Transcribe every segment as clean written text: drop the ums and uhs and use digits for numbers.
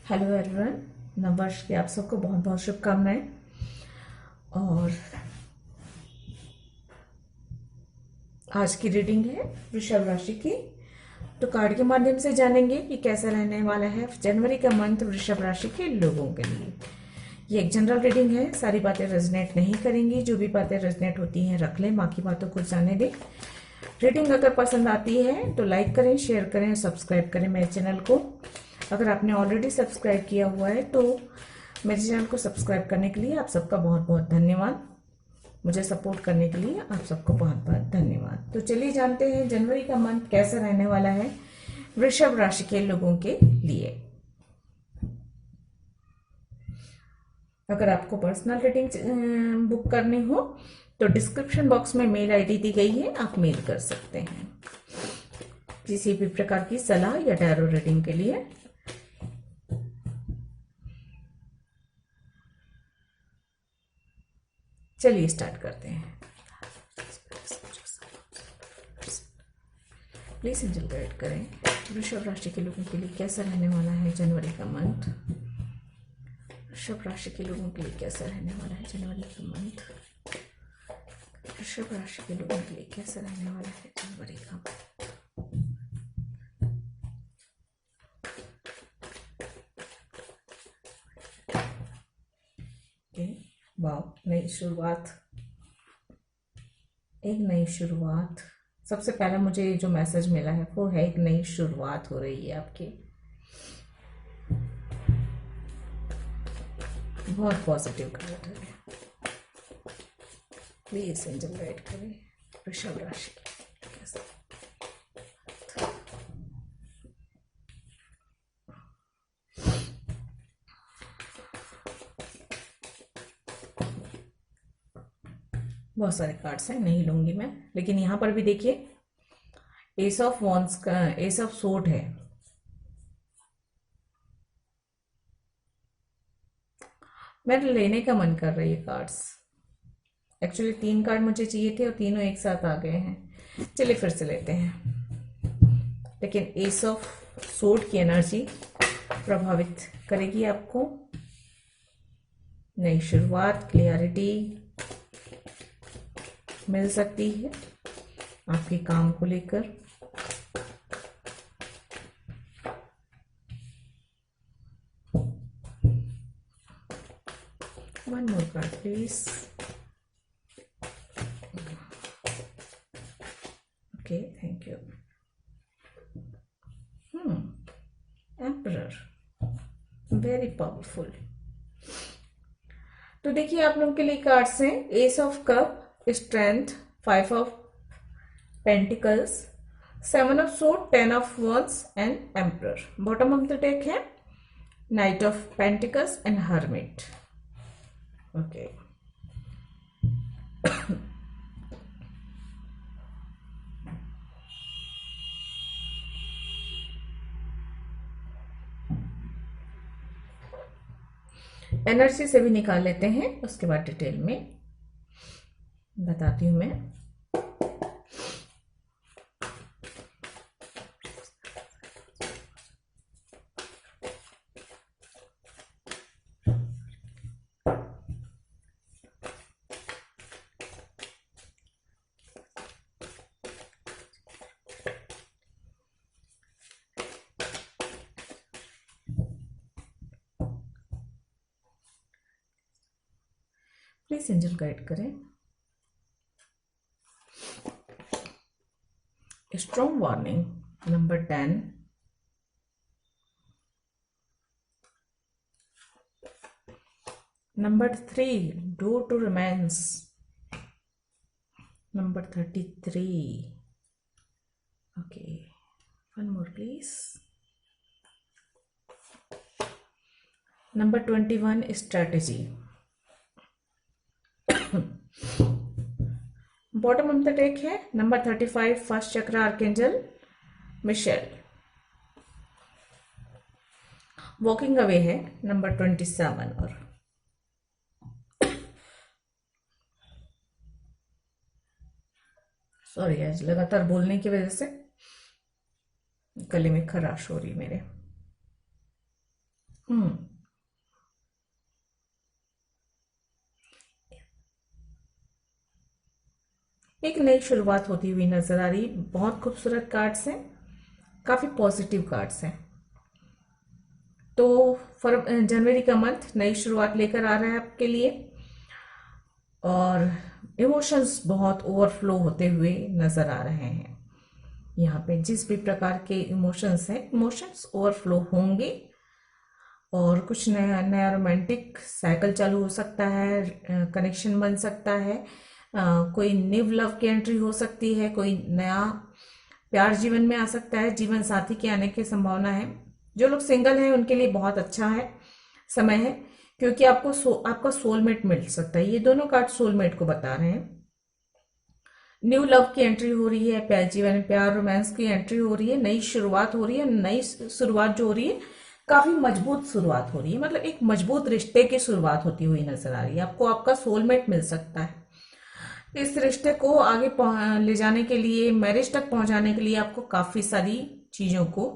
Hello everyone, नववर्ष की आप सबको बहुत बहुत शुभकामनाएं। और आज की रीडिंग है वृषभ राशि की। तो कार्ड के माध्यम से जानेंगे कि कैसा रहने वाला है जनवरी का मंथ वृषभ राशि के लोगों के लिए। ये एक जनरल रीडिंग है, सारी बातें रेजोनेट नहीं करेंगी। जो भी बातें रेजोनेट होती हैं रख लें, बाकी बातों को जाने दें। रीडिंग अगर पसंद आती है तो लाइक करें, शेयर करें और सब्सक्राइब करें मेरे चैनल को। अगर आपने ऑलरेडी सब्सक्राइब किया हुआ है तो मेरे चैनल को सब्सक्राइब करने के लिए आप सबका बहुत बहुत धन्यवाद। मुझे सपोर्ट करने के लिए आप सबको बहुत बहुत धन्यवाद। तो चलिए जानते हैं जनवरी का मंथ कैसा रहने वाला है वृषभ राशि के लोगों के लिए। अगर आपको पर्सनल रीडिंग बुक करनी हो तो डिस्क्रिप्शन बॉक्स में मेल आईडी दी गई है, आप मेल कर सकते हैं किसी भी प्रकार की सलाह या टैरो रीडिंग के लिए। चलिए स्टार्ट करते हैं। प्लीज एंजल गाइड करें वृषभ राशि के लोगों के लिए कैसा रहने वाला है जनवरी का मंथ। वृषभ राशि के लोगों के लिए कैसा रहने वाला है जनवरी का मंथ। वृषभ राशि के लोगों के लिए कैसा रहने वाला है जनवरी का मंथ। वाह, नई शुरुआत, एक नई शुरुआत। सबसे पहला मुझे जो मैसेज मिला है वो है एक नई शुरुआत हो रही है आपकी। बहुत पॉजिटिव कार्ड है। प्लीज एंजल गाइड करें वृषभ राशि कैसा। बहुत सारे कार्ड्स हैं, नहीं लूंगी मैं, लेकिन यहां पर भी देखिए एस ऑफ वॉन्ड्स का, एस ऑफ सोर्ड है। मेरे लेने का मन कर रही है कार्ड्स। एक्चुअली 3 कार्ड मुझे चाहिए थे और तीनों एक साथ आ गए हैं। चलिए फिर से लेते हैं। लेकिन एस ऑफ सोर्ड की एनर्जी प्रभावित करेगी आपको। नई शुरुआत, क्लियरिटी मिल सकती है आपके काम को लेकर। One more card please. Okay, thank you. Emperor, very powerful. तो देखिए आप लोगों के लिए कार्ड्स हैं ace of cup, strength, 5 of pentacles, 7 of sword, 10 of wands and emperor. Bottom of the deck है knight of pentacles and hermit. Okay, energy से भी निकाल लेते हैं, उसके बाद डिटेल में बताती हूं मैं। प्लीज एंजल गाइड करें। Strong warning number 10, number 3 door to romance, number 33। Okay, one more please. Number 21 strategy. Bottom of the deck है number 35 first chakra archangel Michael. Walking away है नंबर 27। और सॉरी आज लगातार बोलने की वजह से गले में खराश हो रही मेरे। हम्म। एक नई शुरुआत होती हुई नजर आ रही। बहुत खूबसूरत कार्ड्स हैं, काफी पॉजिटिव कार्ड्स हैं। तो जनवरी का मंथ नई शुरुआत लेकर आ रहा है आपके लिए, और इमोशंस बहुत ओवरफ्लो होते हुए नजर आ रहे हैं। यहाँ पे जिस भी प्रकार के इमोशंस हैं, इमोशंस ओवरफ्लो होंगे, और कुछ नया नया रोमांटिक साइकिल चालू हो सकता है, कनेक्शन बन सकता है, कोई न्यू लव की एंट्री हो सकती है, कोई नया प्यार जीवन में आ सकता है, जीवन साथी के आने की संभावना है। जो लोग सिंगल हैं उनके लिए बहुत अच्छा है, समय है, क्योंकि आपका सोलमेट मिल सकता है। ये दोनों कार्ड सोलमेट को बता रहे हैं। न्यू लव की एंट्री हो रही है, प्यार जीवन में प्यार रोमांस की एंट्री हो रही है, नई शुरुआत हो रही है। नई शुरुआत जो हो रही है, काफी मजबूत शुरुआत हो रही है, मतलब एक मजबूत रिश्ते की शुरुआत होती हुई नजर आ रही है। आपको आपका सोलमेट मिल सकता है। इस रिश्ते को आगे ले जाने के लिए, मैरिज तक पहुंचाने के लिए आपको काफी सारी चीजों को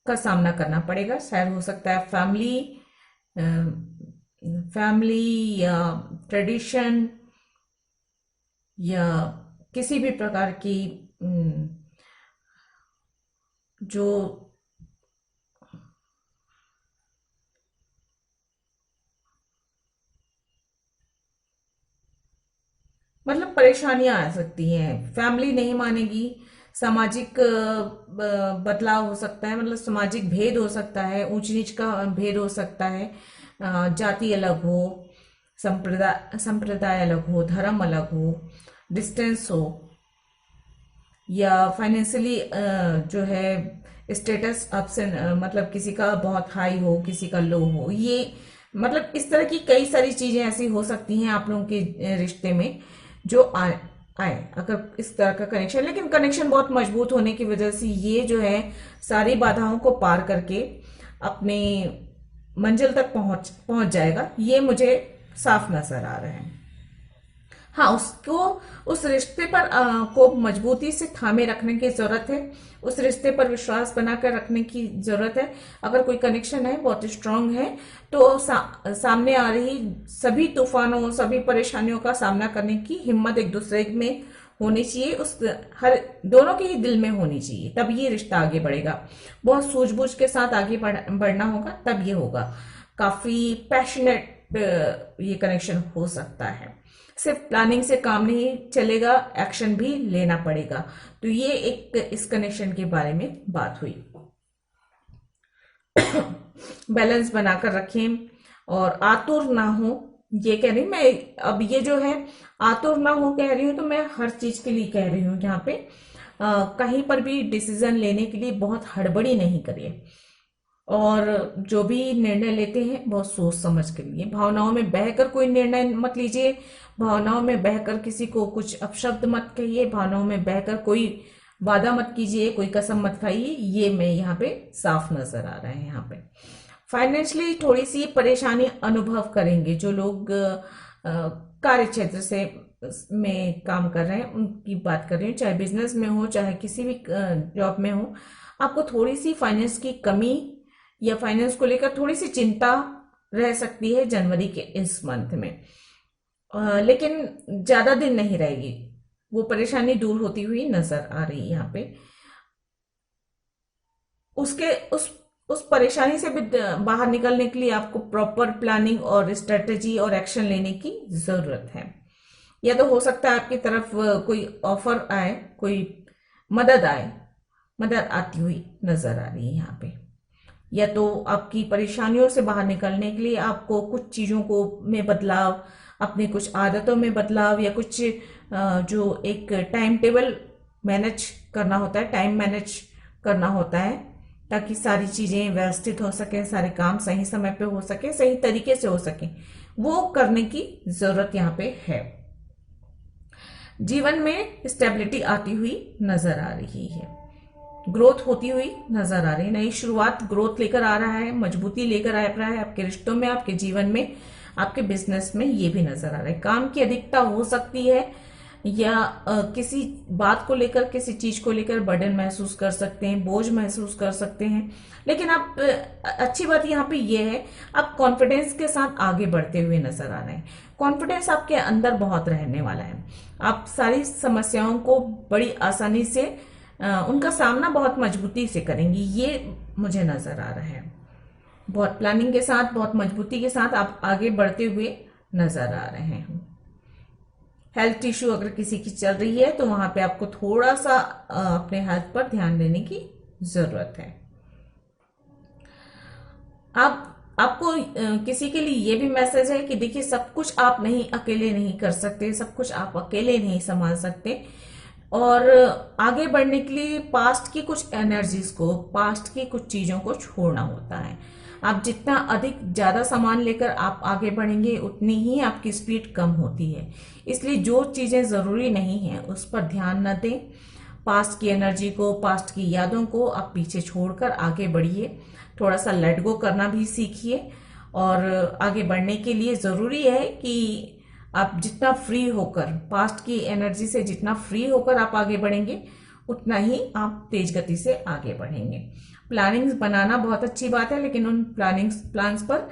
का सामना करना पड़ेगा। शायद हो सकता है फैमिली या ट्रेडिशन या किसी भी प्रकार की जो मतलब परेशानियां आ सकती हैं। फैमिली नहीं मानेगी, सामाजिक बदलाव हो सकता है, मतलब सामाजिक भेद हो सकता है, ऊंच नीच का भेद हो सकता है, जाति अलग हो, संप्रदाय अलग हो, धर्म अलग हो, डिस्टेंस हो, या फाइनेंशियली जो है स्टेटस अप्स एंड मतलब किसी का बहुत हाई हो, किसी का लो हो। ये मतलब इस तरह की कई सारी चीजें ऐसी हो सकती हैं आप लोगों के रिश्ते में जो आए अगर इस तरह का कनेक्शन। लेकिन कनेक्शन बहुत मजबूत होने की वजह से ये जो है सारी बाधाओं को पार करके अपने मंजिल तक पहुंच जाएगा, ये मुझे साफ नजर आ रहा है। हाँ, उसको उस रिश्ते पर को मजबूती से थामे रखने की जरूरत है, उस रिश्ते पर विश्वास बनाकर रखने की जरूरत है। अगर कोई कनेक्शन है बहुत स्ट्रांग है, तो सामने आ रही सभी तूफानों, सभी परेशानियों का सामना करने की हिम्मत एक दूसरे में होनी चाहिए, उस हर दोनों के ही दिल में होनी चाहिए, तब ये रिश्ता आगे बढ़ेगा। बहुत सूझबूझ के साथ आगे बढ़ना होगा, तब ये होगा। काफी पैशनेट ये कनेक्शन हो सकता है। सिर्फ प्लानिंग से काम नहीं चलेगा, एक्शन भी लेना पड़ेगा। तो ये एक इस कनेक्शन के बारे में बात हुई। बैलेंस बनाकर रखें और आतुर ना हो, ये कह रही हूं मैं। अब ये जो है आतुर ना हो कह रही हूं, तो मैं हर चीज के लिए कह रही हूँ यहाँ पे। कहीं पर भी डिसीजन लेने के लिए बहुत हड़बड़ी नहीं करिए, और जो भी निर्णय लेते हैं बहुत सोच समझ के लिए। भावनाओं में बहकर कोई निर्णय मत लीजिए, भावनाओं में बहकर किसी को कुछ अपशब्द मत कहिए, भावनाओं में बहकर कोई वादा मत कीजिए, कोई कसम मत खाइए। ये मैं यहाँ पे साफ नजर आ रहा है। यहाँ पे फाइनेंशियली थोड़ी सी परेशानी अनुभव करेंगे जो लोग कार्य क्षेत्र से में काम कर रहे हैं, उनकी बात कर रही हूँ। चाहे बिजनेस में हो, चाहे किसी भी जॉब में हो, आपको थोड़ी सी फाइनेंस की कमी या फाइनेंस को लेकर थोड़ी सी चिंता रह सकती है जनवरी के इस मंथ में। लेकिन ज्यादा दिन नहीं रहेगी, वो परेशानी दूर होती हुई नजर आ रही है यहाँ पे। उसके उस परेशानी से भी बाहर निकलने के लिए आपको प्रॉपर प्लानिंग और स्ट्रेटेजी और एक्शन लेने की जरूरत है। या तो हो सकता है आपकी तरफ कोई ऑफर आए, कोई मदद आती हुई नजर आ रही है यहाँ पे। या तो आपकी परेशानियों से बाहर निकलने के लिए आपको कुछ चीजों को में बदलाव, अपनी कुछ आदतों में बदलाव, या कुछ जो एक टाइम टेबल मैनेज करना होता है, टाइम मैनेज करना होता है, ताकि सारी चीजें व्यवस्थित हो सके, सारे काम सही समय पे हो सके, सही तरीके से हो सके, वो करने की जरूरत यहाँ पे है। जीवन में स्टेबिलिटी आती हुई नजर आ रही है, ग्रोथ होती हुई नजर आ रही है। नई शुरुआत ग्रोथ लेकर आ रहा है, मजबूती लेकर आ रहा है आपके रिश्तों में, आपके जीवन में, आपके बिजनेस में। ये भी नजर आ रहा है। काम की अधिकता हो सकती है, या किसी बात को लेकर, किसी चीज को लेकर बर्डन महसूस कर सकते हैं, बोझ महसूस कर सकते हैं। लेकिन आप अच्छी बात यहाँ पे ये है, आप कॉन्फिडेंस के साथ आगे बढ़ते हुए नजर आ रहे हैं। कॉन्फिडेंस आपके अंदर बहुत रहने वाला है। आप सारी समस्याओं को बड़ी आसानी से उनका सामना बहुत मजबूती से करेंगी, ये मुझे नजर आ रहा है। बहुत प्लानिंग के साथ, बहुत मजबूती के साथ आप आगे बढ़ते हुए नजर आ रहे हैं। हेल्थ इश्यू अगर किसी की चल रही है तो वहां पे आपको थोड़ा सा अपने हेल्थ पर ध्यान देने की जरूरत है। आपको किसी के लिए ये भी मैसेज है कि देखिए, सब कुछ आप अकेले नहीं कर सकते, सब कुछ आप अकेले नहीं संभाल सकते। और आगे बढ़ने के लिए पास्ट की कुछ एनर्जीज को, पास्ट की कुछ चीजों को छोड़ना होता है। आप जितना अधिक ज्यादा सामान लेकर आप आगे बढ़ेंगे, उतनी ही आपकी स्पीड कम होती है। इसलिए जो चीजें जरूरी नहीं है उस पर ध्यान न दें। पास्ट की एनर्जी को, पास्ट की यादों को आप पीछे छोड़कर आगे बढ़िए। थोड़ा सा लेट गो करना भी सीखिए। और आगे बढ़ने के लिए जरूरी है कि आप जितना फ्री होकर, पास्ट की एनर्जी से जितना फ्री होकर आप आगे बढ़ेंगे, उतना ही आप तेज गति से आगे बढ़ेंगे। प्लानिंग्स बनाना बहुत अच्छी बात है, लेकिन उन प्लान्स पर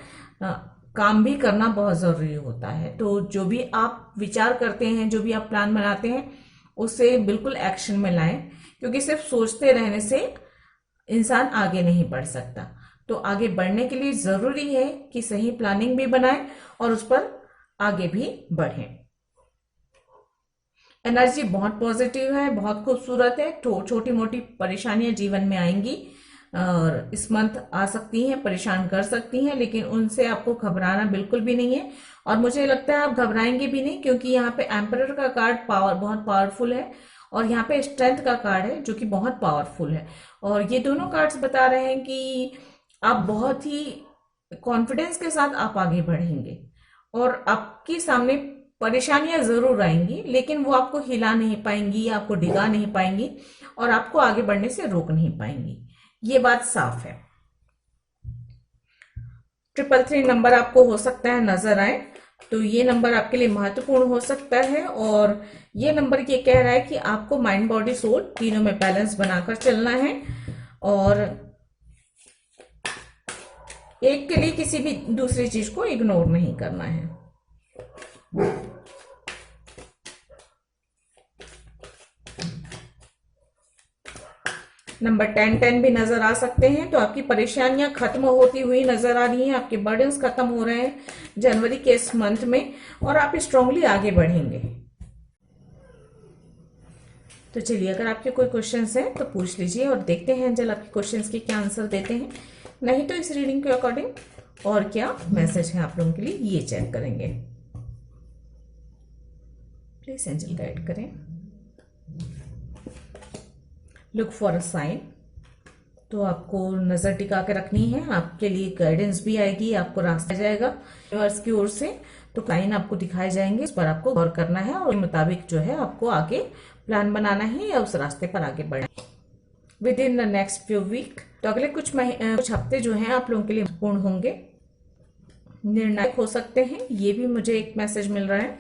काम भी करना बहुत जरूरी होता है। तो जो भी आप विचार करते हैं, जो भी आप प्लान बनाते हैं, उसे बिल्कुल एक्शन में लाएं, क्योंकि सिर्फ सोचते रहने से इंसान आगे नहीं बढ़ सकता। तो आगे बढ़ने के लिए जरूरी है कि सही प्लानिंग भी बनाएं और उस पर आगे भी बढ़ें। एनर्जी बहुत पॉजिटिव है, बहुत खूबसूरत है। छोटी मोटी परेशानियां जीवन में आएंगी और इस मंथ आ सकती हैं, परेशान कर सकती हैं, लेकिन उनसे आपको घबराना बिल्कुल भी नहीं है। और मुझे लगता है आप घबराएंगे भी नहीं, क्योंकि यहाँ पे एम्परर का कार्ड बहुत पावरफुल है और यहाँ पे स्ट्रेंथ का कार्ड है जो कि बहुत पावरफुल है। और ये दोनों कार्ड्स बता रहे हैं कि आप बहुत ही कॉन्फिडेंस के साथ आप आगे बढ़ेंगे और आपके सामने परेशानियां जरूर आएंगी, लेकिन वो आपको हिला नहीं पाएंगी, आपको डिगा नहीं पाएंगी और आपको आगे बढ़ने से रोक नहीं पाएंगी। ये बात साफ है। 333 नंबर आपको हो सकता है नजर आए, तो ये नंबर आपके लिए महत्वपूर्ण हो सकता है। और ये नंबर ये कह रहा है कि आपको माइंड, बॉडी, सोल तीनों में बैलेंस बनाकर चलना है और एक के लिए किसी भी दूसरी चीज को इग्नोर नहीं करना है। नंबर 10 भी नजर आ सकते हैं। तो आपकी परेशानियां खत्म होती हुई नजर आ रही हैं, आपके बर्डन्स खत्म हो रहे हैं जनवरी के इस मंथ में और आप स्ट्रांगली आगे बढ़ेंगे। तो चलिए, अगर आपके कोई क्वेश्चंस हैं तो पूछ लीजिए और देखते हैं एंजल आपके क्वेश्चंस के क्या आंसर देते हैं। नहीं तो इस रीडिंग के अकॉर्डिंग और क्या मैसेज है आप लोगों के लिए, ये चेक करेंगे। प्लीज एंजल गाइड करें। Look for a sign. तो आपको नजर टिका के रखनी है, आपके लिए गाइडेंस भी आएगी, आपको रास्ता जाएगा यूनिवर्स की ओर से। तो साइन आपको दिखाए जाएंगे, इस पर आपको गौर करना है और मुताबिक जो है आपको आगे प्लान बनाना है या उस रास्ते पर आगे बढ़ना है within the next few week. तो अगले कुछ हफ्ते जो हैं आप लोगों के लिए महत्वपूर्ण होंगे, निर्णायक हो सकते हैं, ये भी मुझे एक मैसेज मिल रहा है।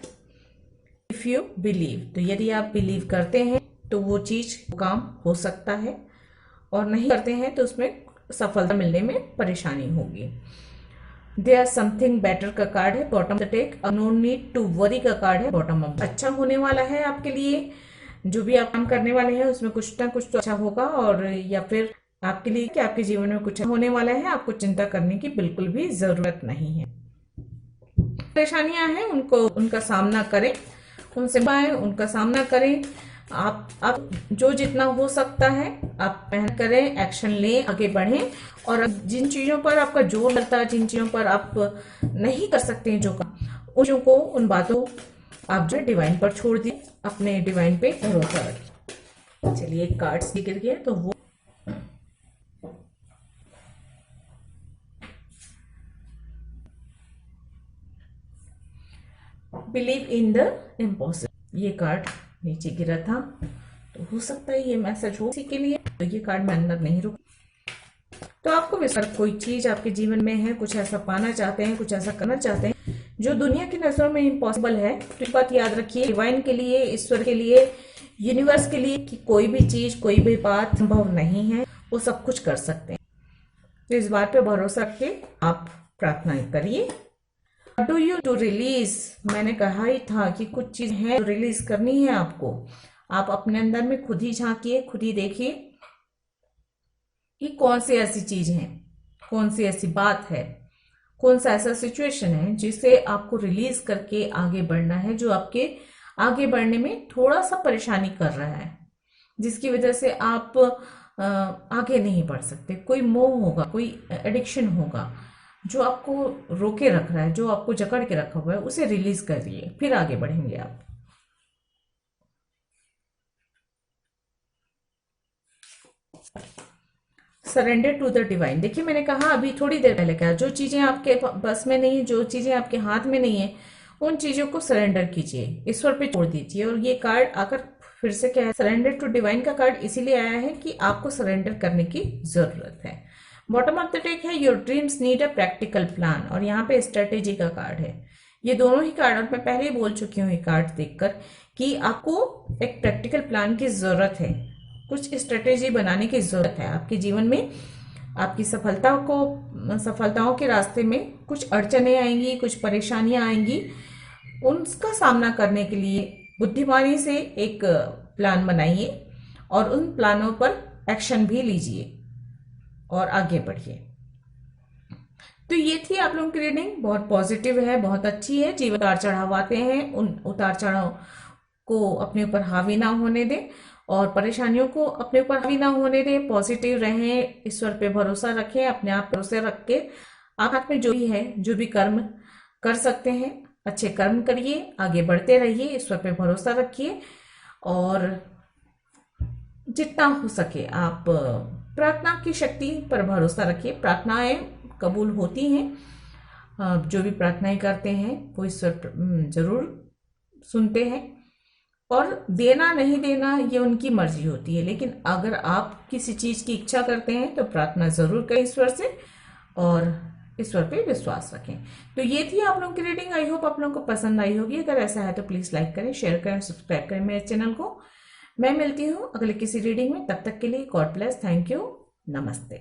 इफ यू बिलीव, तो यदि आप बिलीव करते हैं तो वो चीज काम हो सकता है, और नहीं करते हैं तो उसमें सफलता मिलने में परेशानी होगी। देयर समथिंग बेटर का कार्ड है bottom the deck. No need to worry का कार्ड है बॉटम ऑफ। अच्छा होने वाला है आपके लिए, जो भी आप काम करने वाले हैं उसमें कुछ ना कुछ तो अच्छा होगा, और या फिर आपके लिए कि आपके जीवन में कुछ होने वाला है, आपको चिंता करने की बिल्कुल भी जरूरत नहीं है। परेशानियां हैं उनका सामना करें, उनसे उनका सामना करें। आप जो जितना हो सकता है आप मेहनत करें, एक्शन लें, आगे बढ़ें। और जिन चीजों पर आपका जोर लगता है, जिन चीजों पर आप नहीं कर सकते हैं जो काम, उन चीजों को, उन बातों आप जो डिवाइन पर छोड़ दिए, अपने डिवाइन पे भरोसा रखें। चलिए, एक कार्ड्स गिर गया तो वो बिलीव इन द इम्पॉसिबल, ये कार्ड नीचे गिरा था, तो हो सकता है ये मैसेज हो किसी के लिए। तो ये कार्ड मैं अंदर नहीं रुक। तो आपको भी सर कोई चीज आपके जीवन में है, कुछ ऐसा पाना चाहते हैं, कुछ ऐसा करना चाहते हैं जो दुनिया की नजरों में इम्पॉसिबल है, तो बात याद रखिए, डिवाइन के लिए, ईश्वर के लिए, यूनिवर्स के लिए कि कोई भी चीज, कोई भी बात संभव नहीं है, वो सब कुछ कर सकते हैं। तो इस बात पे भरोसा रखिए, आप प्रार्थना करिए। डू यू टू रिलीज, मैंने कहा ही था कि कुछ चीज है जो रिलीज करनी है आपको। आप अपने अंदर में खुद ही झांकिए, खुद ही देखिए कि कौन सी ऐसी चीज है, कौन सी ऐसी बात है, कौन सा ऐसा सिचुएशन है जिसे आपको रिलीज करके आगे बढ़ना है, जो आपके आगे बढ़ने में थोड़ा सा परेशानी कर रहा है, जिसकी वजह से आप आगे नहीं बढ़ सकते। कोई मोह होगा, कोई एडिक्शन होगा जो आपको रोके रख रहा है, जो आपको जकड़ के रखा हुआ है, उसे रिलीज करिए, फिर आगे बढ़ेंगे आप। Surrender to the divine. देखिए, मैंने कहा अभी थोड़ी देर पहले कहा, जो चीजें आपके बस में नहीं है, जो चीजें आपके हाथ में नहीं है, उन चीजों को सरेंडर कीजिए, ईश्वर पे छोड़ दीजिए। और ये कार्ड आकर फिर से क्या है, सरेंडर टू डिवाइन का कार्ड इसीलिए आया है कि आपको सरेंडर करने की जरूरत है। बॉटम ऑफ द डेक है, your dreams need a practical plan, और यहाँ पे स्ट्रेटेजी का कार्ड है। ये दोनों ही कार्ड, और मैं पहले ही बोल चुकी हूँ ये कार्ड देखकर कि आपको एक प्रैक्टिकल प्लान की जरूरत है, कुछ स्ट्रेटेजी बनाने की जरूरत है। आपके जीवन में आपकी सफलताओं के रास्ते में कुछ अड़चने आएंगी, कुछ परेशानियां आएंगी, उनका सामना करने के लिए बुद्धिमानी से एक प्लान बनाइए और उन प्लानों पर एक्शन भी लीजिए और आगे बढ़िए। तो ये थी आप लोगों की रीडिंग, बहुत पॉजिटिव है, बहुत अच्छी है। जीवन उतार चढ़ाव आते हैं, उन उतार चढ़ाव को अपने ऊपर हावी ना होने दें और परेशानियों को अपने ऊपर हावी ना होने दें। पॉजिटिव रहें, ईश्वर पे भरोसा रखें, अपने आप पे भरोसा रख के आप हाथ में जो भी है, जो भी कर्म कर सकते हैं, अच्छे कर्म करिए, आगे बढ़ते रहिए, ईश्वर पे भरोसा रखिए और जितना हो सके आप प्रार्थना की शक्ति पर भरोसा रखिए। प्रार्थनाएं कबूल होती हैं, जो भी प्रार्थनाएं करते हैं वो ईश्वर जरूर सुनते हैं। और देना नहीं देना ये उनकी मर्जी होती है, लेकिन अगर आप किसी चीज की इच्छा करते हैं तो प्रार्थना जरूर करें ईश्वर से और ईश्वर पे विश्वास रखें। तो ये थी आप लोगों की रीडिंग। आई होप आप लोगों को पसंद आई होगी। अगर ऐसा है तो प्लीज लाइक करें, शेयर करें, सब्सक्राइब करें मेरे चैनल को। मैं मिलती हूँ अगले किसी रीडिंग में, तब तक के लिए गॉड ब्लेस, थैंक यू, नमस्ते।